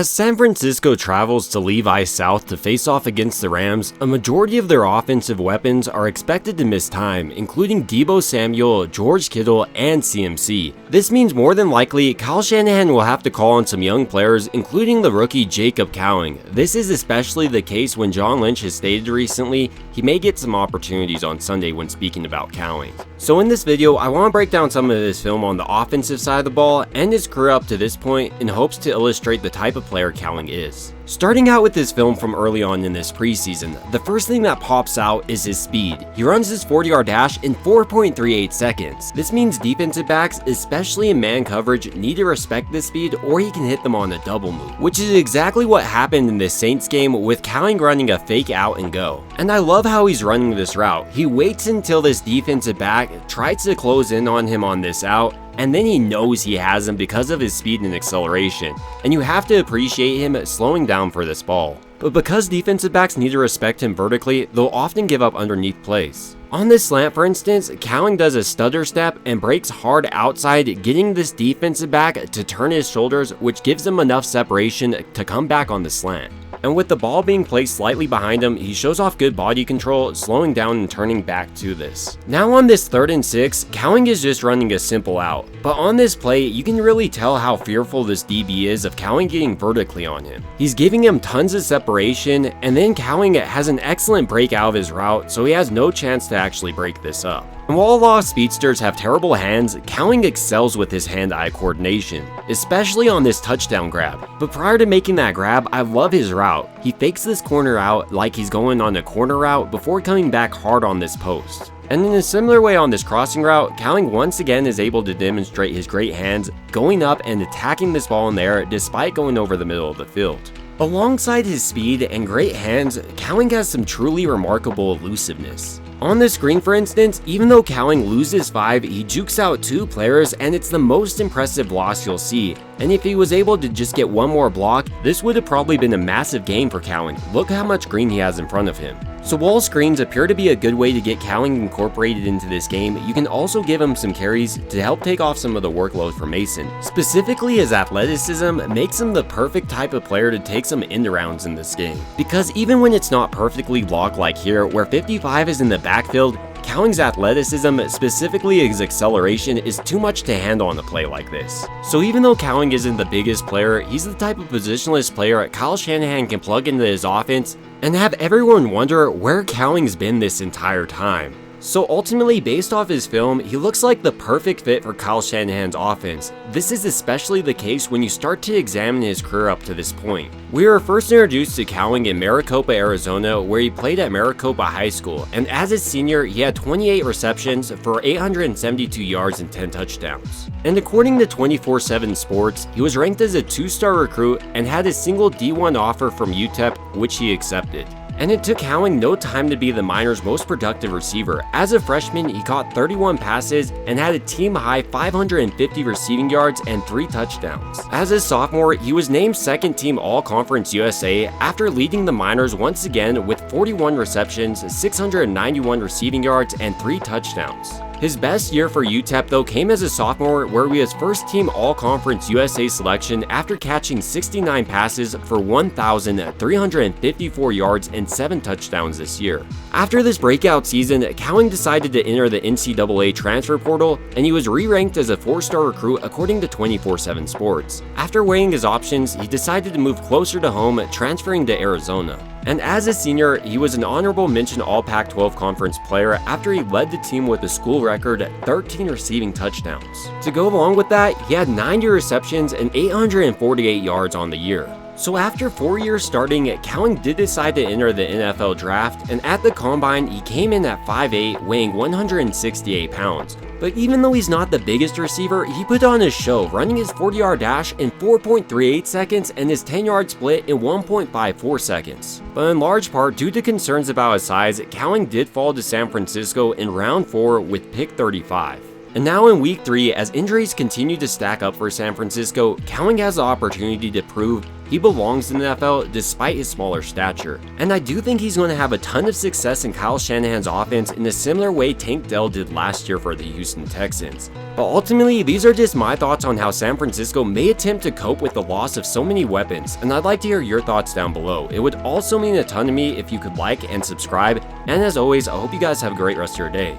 As San Francisco travels to Levi South to face off against the Rams, a majority of their offensive weapons are expected to miss time, including Deebo Samuel, George Kittle, and CMC. This means more than likely, Kyle Shanahan will have to call on some young players, including the rookie Jacob Cowing. This is especially the case when John Lynch has stated recently he may get some opportunities on Sunday when speaking about Cowing. So in this video, I want to break down some of this film on the offensive side of the ball and his career up to this point in hopes to illustrate the type of player Cowing is. Starting out with this film from early on in this preseason, the first thing that pops out is his speed. He runs his 40-yard dash in 4.38 seconds. This means defensive backs, especially in man coverage, need to respect this speed or he can hit them on a double move, which is exactly what happened in this Saints game with Cowing running a fake out and go. And I love how he's running this route. He waits until this defensive back tries to close in on him on this out, and then he knows he has him because of his speed and acceleration, and you have to appreciate him slowing down for this ball. But because defensive backs need to respect him vertically, they'll often give up underneath plays. On this slant, for instance, Cowing does a stutter step and breaks hard outside, getting this defensive back to turn his shoulders, which gives him enough separation to come back on the slant. And with the ball being placed slightly behind him, he shows off good body control, slowing down and turning back to this. Now on this 3rd and 6, Cowing is just running a simple out. But on this play, you can really tell how fearful this DB is of Cowing getting vertically on him. He's giving him tons of separation, and then Cowing has an excellent break out of his route, so he has no chance to actually break this up. And while a lot of speedsters have terrible hands, Cowing excels with his hand-eye coordination, especially on this touchdown grab. But prior to making that grab, I love his route. He fakes this corner out like he's going on a corner route before coming back hard on this post. And in a similar way on this crossing route, Cowing once again is able to demonstrate his great hands, going up and attacking this ball in the air despite going over the middle of the field. Alongside his speed and great hands, Cowing has some truly remarkable elusiveness. On this screen, for instance, even though Cowing loses 5, he jukes out 2 players, and it's the most impressive loss you'll see. And if he was able to just get one more block, this would have probably been a massive gain for Cowing. Look how much green he has in front of him. So while screens appear to be a good way to get Cowing incorporated into this game, you can also give him some carries to help take off some of the workload for Mason. Specifically, his athleticism makes him the perfect type of player to take some end-arounds in this game. Because even when it's not perfectly blocked like here, where 55 is in the backfield, Cowing's athleticism, specifically his acceleration, is too much to handle on a play like this. So even though Cowing isn't the biggest player, he's the type of positionless player Kyle Shanahan can plug into his offense and have everyone wonder where Cowing's been this entire time. So ultimately, based off his film, he looks like the perfect fit for Kyle Shanahan's offense. This is especially the case when you start to examine his career up to this point. We were first introduced to Cowing in Maricopa, Arizona, where he played at Maricopa High School, and as a senior, he had 28 receptions for 872 yards and 10 touchdowns. And according to 24/7 Sports, he was ranked as a 2-star recruit and had a single D1 offer from UTEP, which he accepted. And it took Cowing no time to be the Miners' most productive receiver. As a freshman, he caught 31 passes and had a team-high 550 receiving yards and 3 touchdowns. As a sophomore, he was named 2nd team All-Conference USA after leading the Miners once again with 41 receptions, 691 receiving yards, and 3 touchdowns. His best year for UTEP though came as a sophomore, where he was 1st team All-Conference USA selection after catching 69 passes for 1,354 yards and 7 touchdowns this year. After this breakout season, Cowing decided to enter the NCAA transfer portal, and he was re-ranked as a 4-star recruit according to 24/7 Sports. After weighing his options, he decided to move closer to home, transferring to Arizona. And as a senior, he was an honorable mention All Pac-12 Conference player after he led the team with a school record 13 receiving touchdowns. To go along with that, he had 90 receptions and 848 yards on the year. So after 4 years starting, Cowing did decide to enter the NFL draft, and at the combine, he came in at 5'8", weighing 168 pounds. But even though he's not the biggest receiver, he put on a show, running his 40-yard dash in 4.38 seconds and his 10-yard split in 1.54 seconds. But in large part, due to concerns about his size, Cowing did fall to San Francisco in round 4 with pick 35. And now in week 3, as injuries continue to stack up for San Francisco, Cowing has the opportunity to prove he belongs in the NFL despite his smaller stature. And I do think he's going to have a ton of success in Kyle Shanahan's offense in a similar way Tank Dell did last year for the Houston Texans. But ultimately, these are just my thoughts on how San Francisco may attempt to cope with the loss of so many weapons, and I'd like to hear your thoughts down below. It would also mean a ton to me if you could like and subscribe, and as always, I hope you guys have a great rest of your day.